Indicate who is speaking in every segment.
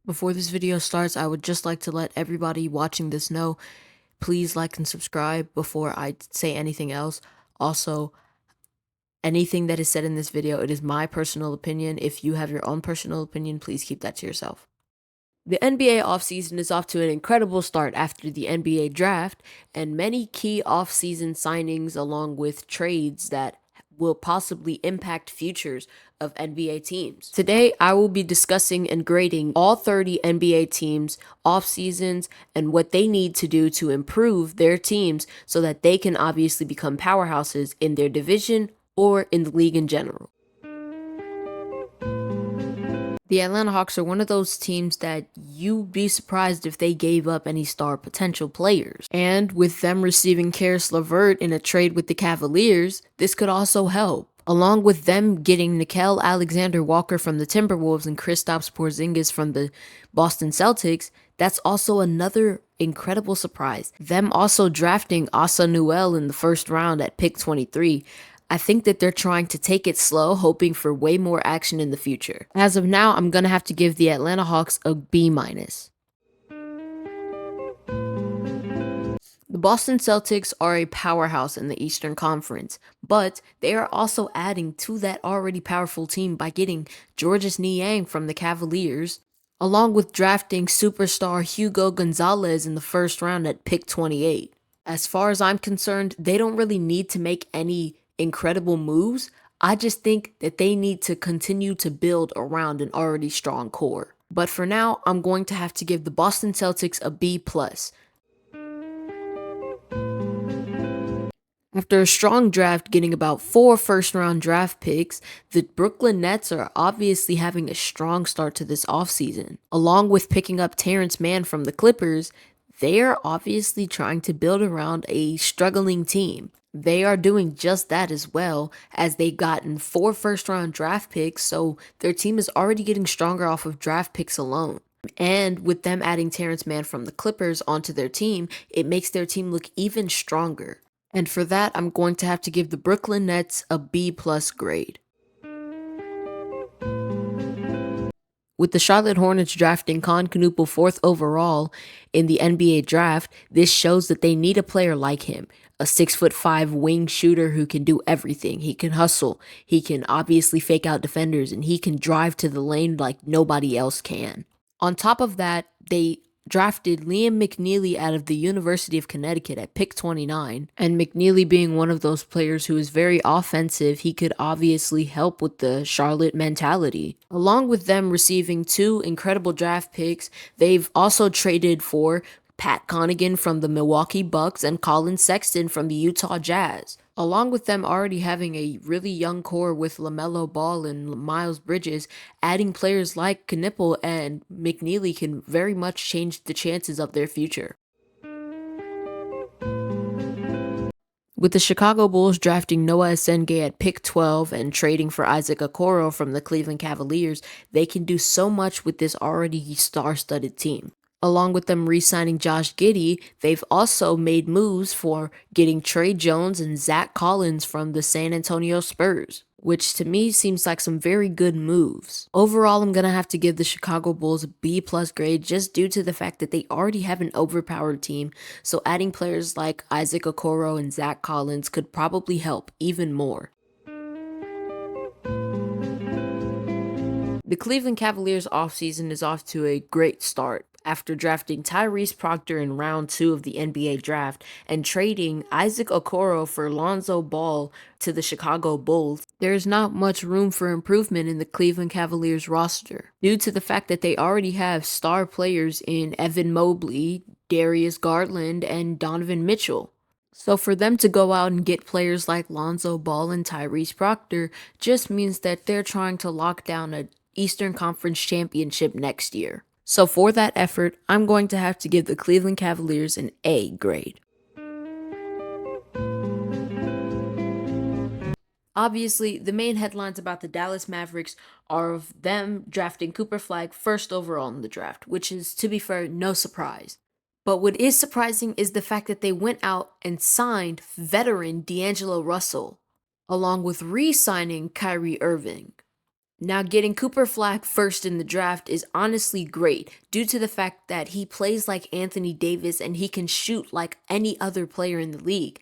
Speaker 1: Before this video starts, I would just like to let everybody watching this know, please like and subscribe before I say anything else. Also, anything that is said in this video, it is my personal opinion. If you have your own personal opinion, please keep that to yourself. The NBA offseason is off to an incredible start after the NBA draft, and many key offseason signings along with trades that will possibly impact futures of NBA teams. Today, I will be discussing and grading all 30 NBA teams' off seasons and what they need to do to improve their teams so that they can obviously become powerhouses in their division or in the league in general. The Atlanta Hawks are one of those teams that you'd be surprised if they gave up any star potential players. And with them receiving Karis LeVert in a trade with the Cavaliers, this could also help. Along with them getting Nickeil Alexander-Walker from the Timberwolves and Kristaps Porzingis from the Boston Celtics, that's also another incredible surprise. Them also drafting Asa Newell in the first round at pick 23. I think that they're trying to take it slow, hoping for way more action in the future. As of now, I'm going to have to give the Atlanta Hawks a B-. The Boston Celtics are a powerhouse in the Eastern Conference, but they are also adding to that already powerful team by getting Georges Niang from the Cavaliers, along with drafting superstar Hugo Gonzalez in the first round at pick 28. As far as I'm concerned, they don't really need to make any incredible moves. I just think that they need to continue to build around an already strong core. But for now, I'm going to have to give the Boston Celtics a B+. After a strong draft getting about 4 first-round draft picks, the Brooklyn Nets are obviously having a strong start to this offseason. Along with picking up Terrence Mann from the Clippers, they are obviously trying to build around a struggling team. They are doing just that as well, as they've gotten 4 first-round draft picks, so their team is already getting stronger off of draft picks alone. And with them adding Terrence Mann from the Clippers onto their team, it makes their team look even stronger. And for that, I'm going to have to give the Brooklyn Nets a B+ grade. With the Charlotte Hornets drafting Con Knuppel 4th overall in the NBA draft, this shows that they need a player like him. A 6'5" wing shooter who can do everything. He can hustle, he can obviously fake out defenders, and he can drive to the lane like nobody else can. On top of that, they drafted Liam McNeely out of the University of Connecticut at pick 29, and McNeely being one of those players who is very offensive, he could obviously help with the Charlotte mentality. Along with them receiving 2 incredible draft picks, they've also traded for Pat Connaughton from the Milwaukee Bucks and Colin Sexton from the Utah Jazz. Along with them already having a really young core with LaMelo Ball and Miles Bridges, adding players like Knuppel and McNeely can very much change the chances of their future. With the Chicago Bulls drafting Noah Esenge at pick 12 and trading for Isaac Okoro from the Cleveland Cavaliers, they can do so much with this already star-studded team. Along with them re-signing Josh Giddey, they've also made moves for getting Trey Jones and Zach Collins from the San Antonio Spurs, which to me seems like some very good moves. Overall, I'm going to have to give the Chicago Bulls a B+ grade just due to the fact that they already have an overpowered team, so adding players like Isaac Okoro and Zach Collins could probably help even more. The Cleveland Cavaliers offseason is off to a great start. After drafting Tyrese Proctor in round 2 of the NBA draft and trading Isaac Okoro for Lonzo Ball to the Chicago Bulls, there's not much room for improvement in the Cleveland Cavaliers roster, due to the fact that they already have star players in Evan Mobley, Darius Garland, and Donovan Mitchell. So for them to go out and get players like Lonzo Ball and Tyrese Proctor just means that they're trying to lock down an Eastern Conference championship next year. So for that effort, I'm going to have to give the Cleveland Cavaliers an A grade. Obviously, the main headlines about the Dallas Mavericks are of them drafting Cooper Flag 1st overall in the draft, which is, to be fair, no surprise. But what is surprising is the fact that they went out and signed veteran D'Angelo Russell, along with re-signing Kyrie Irving. Now, getting Cooper Flag first in the draft is honestly great due to the fact that he plays like Anthony Davis and he can shoot like any other player in the league.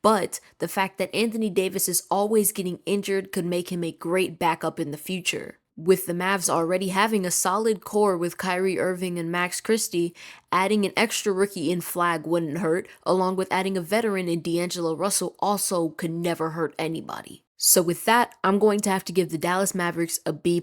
Speaker 1: But the fact that Anthony Davis is always getting injured could make him a great backup in the future. With the Mavs already having a solid core with Kyrie Irving and Max Christie, adding an extra rookie in Flag wouldn't hurt, along with adding a veteran in D'Angelo Russell also could never hurt anybody. So with that, I'm going to have to give the Dallas Mavericks a B+.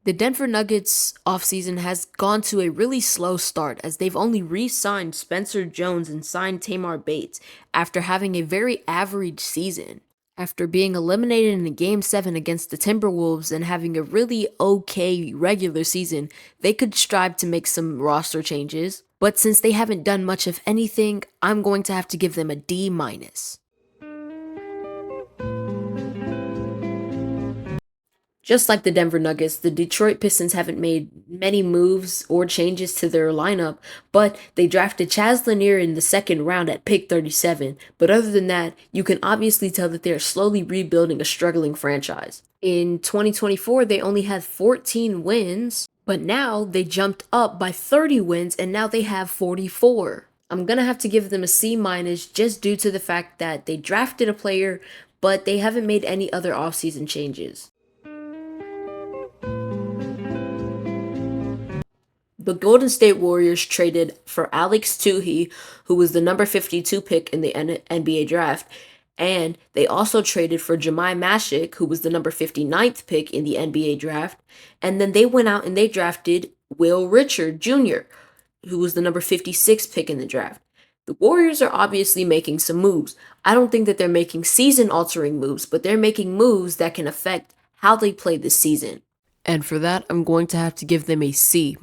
Speaker 1: The Denver Nuggets offseason has gone to a really slow start as they've only re-signed Spencer Jones and signed Tamar Bates after having a very average season. After being eliminated in Game 7 against the Timberwolves and having a really okay regular season, they could strive to make some roster changes. But since they haven't done much of anything, I'm going to have to give them a D-. Just like the Denver Nuggets, the Detroit Pistons haven't made many moves or changes to their lineup, but they drafted Chaz Lanier in the second round at pick 37. But other than that, you can obviously tell that they're slowly rebuilding a struggling franchise. In 2024, they only had 14 wins, but now they jumped up by 30 wins and now they have 44. I'm going to have to give them a C- just due to the fact that they drafted a player, but they haven't made any other offseason changes. The Golden State Warriors traded for Alex Tuhey, who was the number 52 pick in the NBA draft, and they also traded for Jemai Mashik, who was the number 59th pick in the NBA draft, and then they went out and they drafted Will Richard Jr., who was the number 56th pick in the draft. The Warriors are obviously making some moves. I don't think that they're making season-altering moves, but they're making moves that can affect how they play this season. And for that, I'm going to have to give them a C-.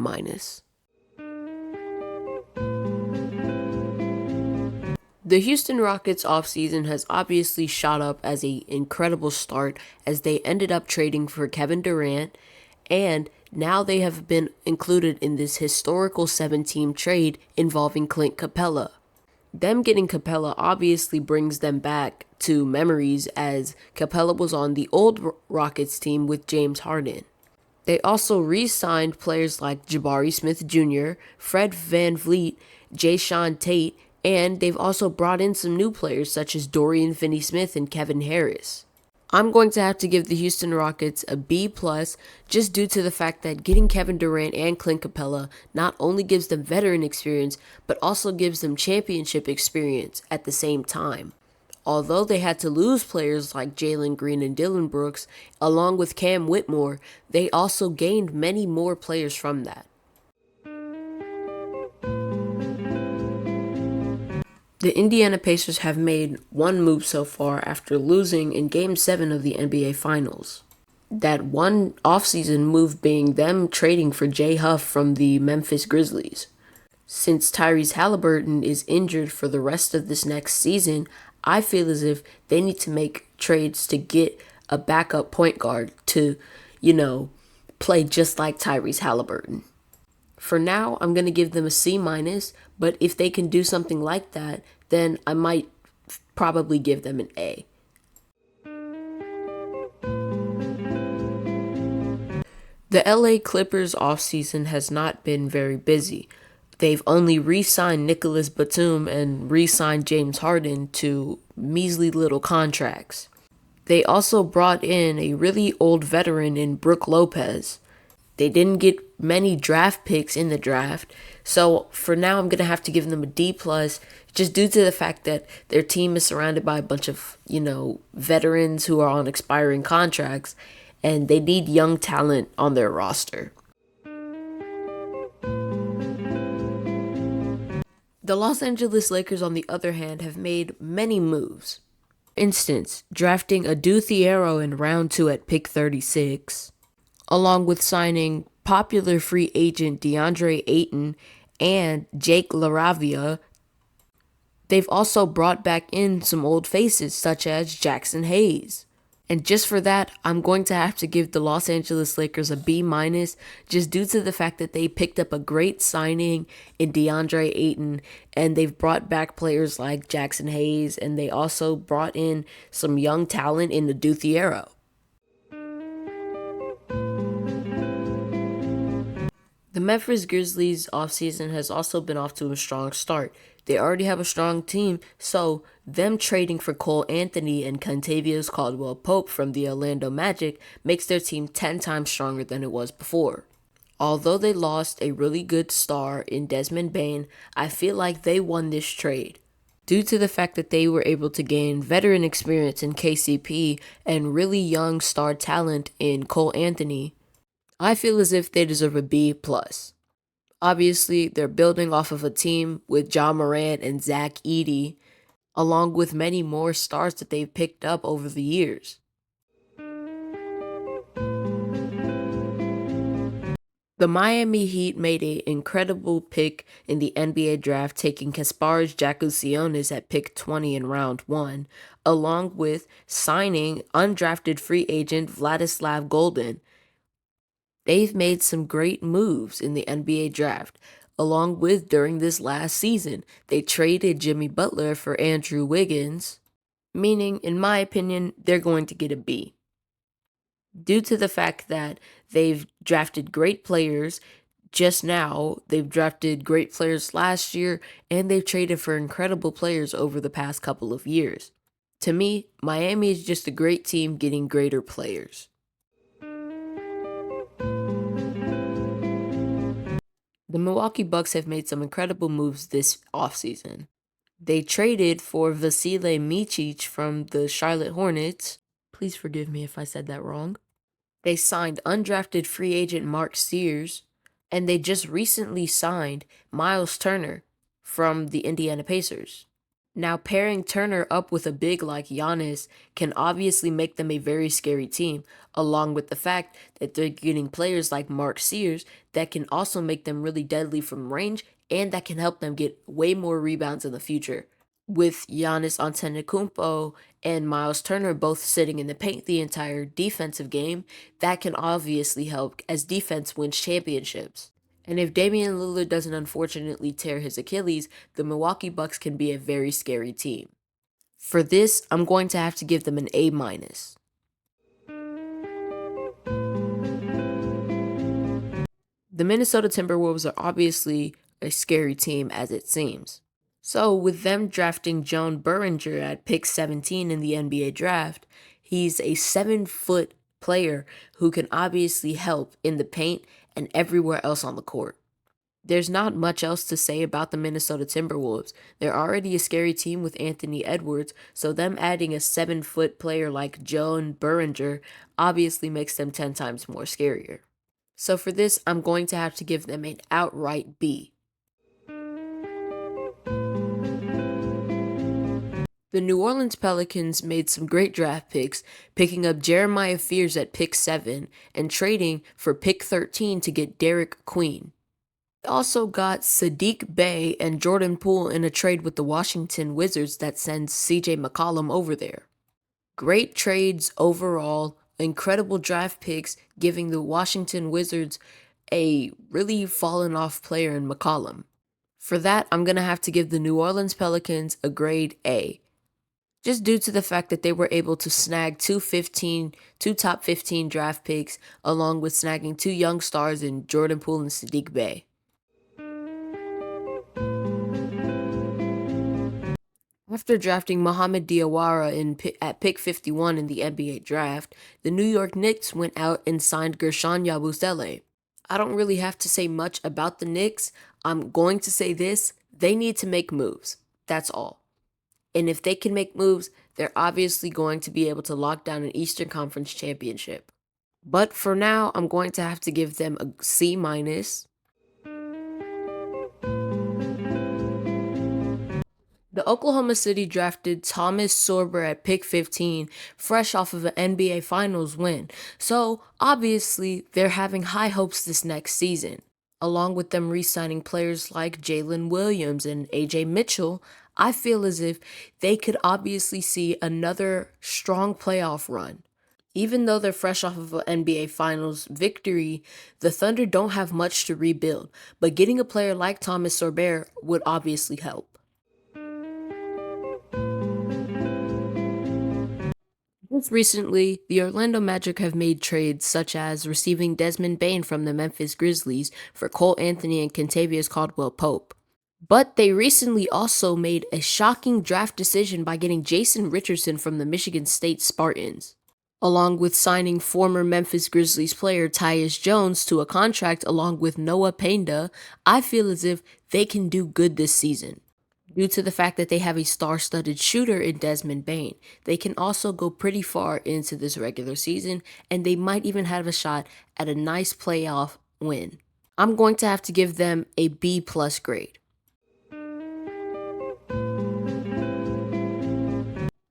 Speaker 1: The Houston Rockets offseason has obviously shot up as an incredible start as they ended up trading for Kevin Durant, and now they have been included in this historical 7-team trade involving Clint Capella. Them getting Capella obviously brings them back to memories as Capella was on the old Rockets team with James Harden. They also re-signed players like Jabari Smith Jr., Fred VanVleet, Jayshawn Tate, and they've also brought in some new players such as Dorian Finney-Smith and Kevin Harris. I'm going to have to give the Houston Rockets a B+ just due to the fact that getting Kevin Durant and Clint Capella not only gives them veteran experience, but also gives them championship experience at the same time. Although they had to lose players like Jalen Green and Dillon Brooks, along with Cam Whitmore, they also gained many more players from that. The Indiana Pacers have made one move so far after losing in Game 7 of the NBA Finals. That one offseason move being them trading for Jay Huff from the Memphis Grizzlies. Since Tyrese Halliburton is injured for the rest of this next season, I feel as if they need to make trades to get a backup point guard to, play just like Tyrese Halliburton. For now, I'm going to give them a C-, but if they can do something like that, then I might probably give them an A. The LA Clippers offseason has not been very busy. They've only re-signed Nicholas Batum and re-signed James Harden to measly little contracts. They also brought in a really old veteran in Brook Lopez. They didn't get many draft picks in the draft, so for now I'm going to have to give them a D+, just due to the fact that their team is surrounded by a bunch of, veterans who are on expiring contracts, and they need young talent on their roster. The Los Angeles Lakers, on the other hand, have made many moves. For instance, drafting Adu Thiero in round 2 at pick 36, along with signing popular free agent DeAndre Ayton and Jake LaRavia. They've also brought back in some old faces such as Jackson Hayes. And just for that, I'm going to have to give the Los Angeles Lakers a B minus, just due to the fact that they picked up a great signing in DeAndre Ayton, and they've brought back players like Jackson Hayes, and they also brought in some young talent in the Duthiero. The Memphis Grizzlies offseason has also been off to a strong start. They already have a strong team, so them trading for Cole Anthony and Kentavious Caldwell-Pope from the Orlando Magic makes their team 10 times stronger than it was before. Although they lost a really good star in Desmond Bane, I feel like they won this trade. Due to the fact that they were able to gain veteran experience in KCP and really young star talent in Cole Anthony, I feel as if they deserve a B+. Obviously, they're building off of a team with John Morant and Zach Edey, along with many more stars that they've picked up over the years. The Miami Heat made an incredible pick in the NBA draft, taking Kasparas Jakusionis at pick 20 in round 1, along with signing undrafted free agent Vladislav Golden. They've made some great moves in the NBA draft. Along with during this last season, they traded Jimmy Butler for Andrew Wiggins, meaning, in my opinion, they're going to get a B. Due to the fact that they've drafted great players just now, they've drafted great players last year, and they've traded for incredible players over the past couple of years. To me, Miami is just a great team getting greater players. The Milwaukee Bucks have made some incredible moves this offseason. They traded for Vasilije Micic from the Charlotte Hornets. Please forgive me if I said that wrong. They signed undrafted free agent Mark Sears, and they just recently signed Miles Turner from the Indiana Pacers. Now, pairing Turner up with a big like Giannis can obviously make them a very scary team, along with the fact that they're getting players like Mark Sears that can also make them really deadly from range and that can help them get way more rebounds in the future. With Giannis Antetokounmpo and Miles Turner both sitting in the paint the entire defensive game, that can obviously help as defense wins championships. And if Damian Lillard doesn't unfortunately tear his Achilles, the Milwaukee Bucks can be a very scary team. For this, I'm going to have to give them an A-. The Minnesota Timberwolves are obviously a scary team as it seems. So with them drafting Joan Berringer at pick 17 in the NBA draft, he's a 7-foot player who can obviously help in the paint and everywhere else on the court. There's not much else to say about the Minnesota Timberwolves. They're already a scary team with Anthony Edwards, so them adding a 7-foot player like Joan Berringer obviously makes them 10 times more scarier. So for this, I'm going to have to give them an outright B. The New Orleans Pelicans made some great draft picks, picking up Jeremiah Fears at pick 7 and trading for pick 13 to get Derek Queen. They also got Sadiq Bey and Jordan Poole in a trade with the Washington Wizards that sends CJ McCollum over there. Great trades overall, incredible draft picks, giving the Washington Wizards a really fallen off player in McCollum. For that, I'm going to have to give the New Orleans Pelicans a grade A, just due to the fact that they were able to snag two top 15 draft picks, along with snagging 2 young stars in Jordan Poole and Sadiq Bey. After drafting Mohamed Diawara at pick 51 in the NBA draft, the New York Knicks went out and signed Guerschon Yabusele. I don't really have to say much about the Knicks. I'm going to say this: they need to make moves. That's all. And if they can make moves, they're obviously going to be able to lock down an Eastern Conference championship. But for now, I'm going to have to give them a C-. The Oklahoma City drafted Thomas Sorber at pick 15, fresh off of an NBA Finals win. So, obviously, they're having high hopes this next season. Along with them re-signing players like Jalen Williams and AJ Mitchell, I feel as if they could obviously see another strong playoff run. Even though they're fresh off of an NBA Finals victory, the Thunder don't have much to rebuild, but getting a player like Thomas Sorber would obviously help. Most recently, the Orlando Magic have made trades such as receiving Desmond Bane from the Memphis Grizzlies for Cole Anthony and Kentavious Caldwell Pope. But they recently also made a shocking draft decision by getting Jason Richardson from the Michigan State Spartans, along with signing former Memphis Grizzlies player Tyus Jones to a contract along with Noah Penda. I feel as if they can do good this season. Due to the fact that they have a star-studded shooter in Desmond Bane, they can also go pretty far into this regular season, and they might even have a shot at a nice playoff win. I'm going to have to give them a B+ grade.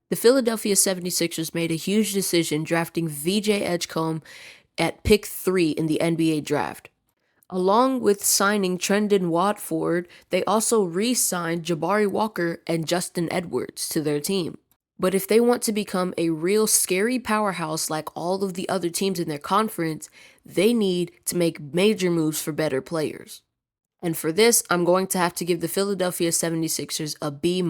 Speaker 1: The Philadelphia 76ers made a huge decision drafting VJ Edgecombe at pick 3 in the NBA draft. Along with signing Trendon Watford, they also re-signed Jabari Walker and Justin Edwards to their team. But if they want to become a real scary powerhouse like all of the other teams in their conference, they need to make major moves for better players. And for this, I'm going to have to give the Philadelphia 76ers a B-.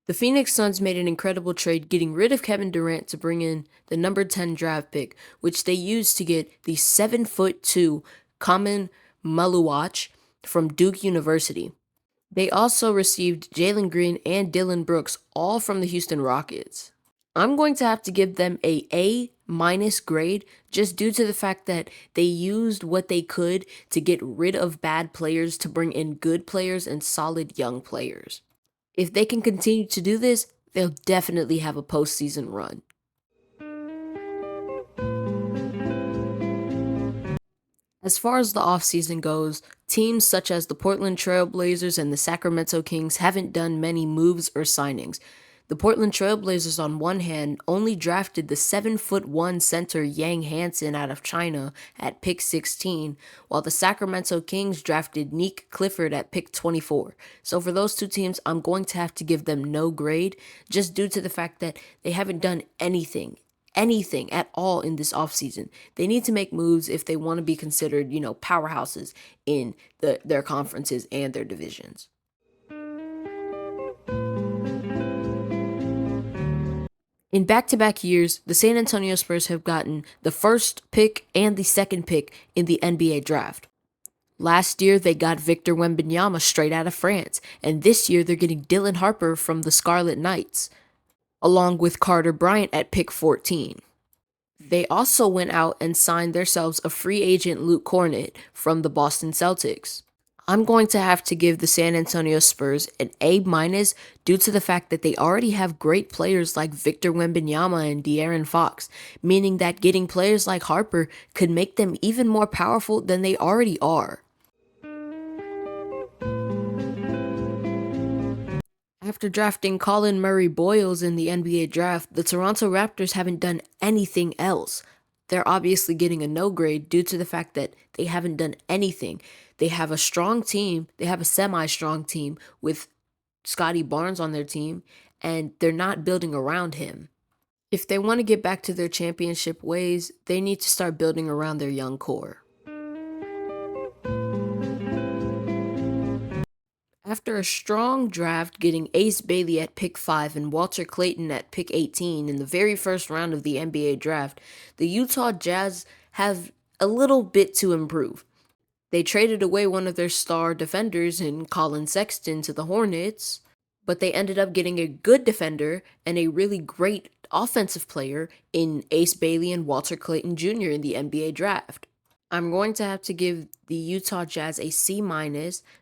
Speaker 1: The Phoenix Suns made an incredible trade getting rid of Kevin Durant to bring in the number 10 draft pick, which they used to get the 7'2" Kamen Maluach from Duke University. They also received Jalen Green and Dylan Brooks, all from the Houston Rockets. I'm going to have to give them a A- grade just due to the fact that they used what they could to get rid of bad players to bring in good players and solid young players. If they can continue to do this, they'll definitely have a postseason run. As far as the offseason goes, teams such as the Portland Trail Blazers and the Sacramento Kings haven't done many moves or signings. The Portland Trail Blazers, on one hand, only drafted the 7'1" center Yang Hansen out of China at pick 16, while the Sacramento Kings drafted Nick Clifford at pick 24. So for those two teams, I'm going to have to give them no grade, just due to the fact that they haven't done anything at all in this offseason. They need to make moves if they want to be considered, powerhouses in their conferences and their divisions. In back-to-back years, the San Antonio Spurs have gotten the first pick and the second pick in the NBA draft. Last year, they got Victor Wembanyama straight out of France, and this year they're getting Dylan Harper from the Scarlet Knights, along with Carter Bryant at pick 14. They also went out and signed themselves a free agent Luke Kornet from the Boston Celtics. I'm going to have to give the San Antonio Spurs an A- due to the fact that they already have great players like Victor Wembanyama and De'Aaron Fox, meaning that getting players like Harper could make them even more powerful than they already are. After drafting Colin Murray Boyles in the NBA draft, the Toronto Raptors haven't done anything else. They're obviously getting a no grade due to the fact that they haven't done anything. They have a strong team, they have a semi-strong team with Scotty Barnes on their team, and they're not building around him. If they want to get back to their championship ways, they need to start building around their young core. After a strong draft getting Ace Bailey at pick 5 and Walter Clayton at pick 18 in the very first round of the NBA draft, the Utah Jazz have a little bit to improve. They traded away one of their star defenders in Colin Sexton to the Hornets, but they ended up getting a good defender and a really great offensive player in Ace Bailey and Walter Clayton Jr. in the NBA draft. I'm going to have to give the Utah Jazz a C-.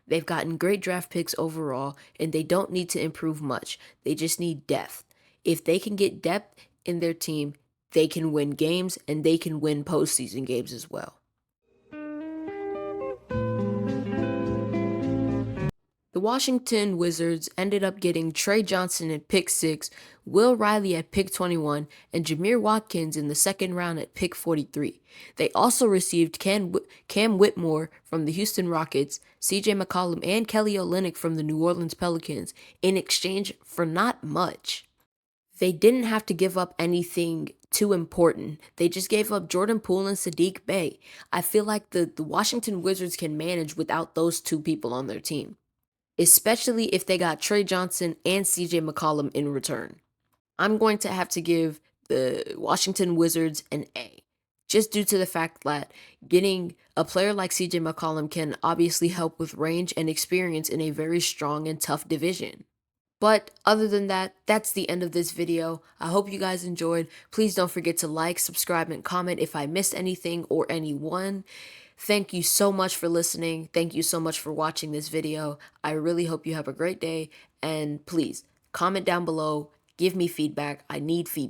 Speaker 1: They've gotten great draft picks overall, and they don't need to improve much. They just need depth. If they can get depth in their team, they can win games, and they can win postseason games as well. The Washington Wizards ended up getting Trey Johnson at pick 6, Will Riley at pick 21, and Jameer Watkins in the second round at pick 43. They also received Cam Whitmore from the Houston Rockets, CJ McCollum, and Kelly Olynyk from the New Orleans Pelicans in exchange for not much. They didn't have to give up anything too important. They just gave up Jordan Poole and Sadiq Bey. I feel like the Washington Wizards can manage without those two people on their team, especially if they got Trey Johnson and CJ McCollum in return. I'm going to have to give the Washington Wizards an A, just due to the fact that getting a player like CJ McCollum can obviously help with range and experience in a very strong and tough division. But other than that, that's the end of this video. I hope you guys enjoyed. Please don't forget to like, subscribe, and comment if I missed anything or anyone. Thank you so much for listening. Thank you so much for watching this video. I really hope you have a great day. And please, comment down below. Give me feedback. I need feedback.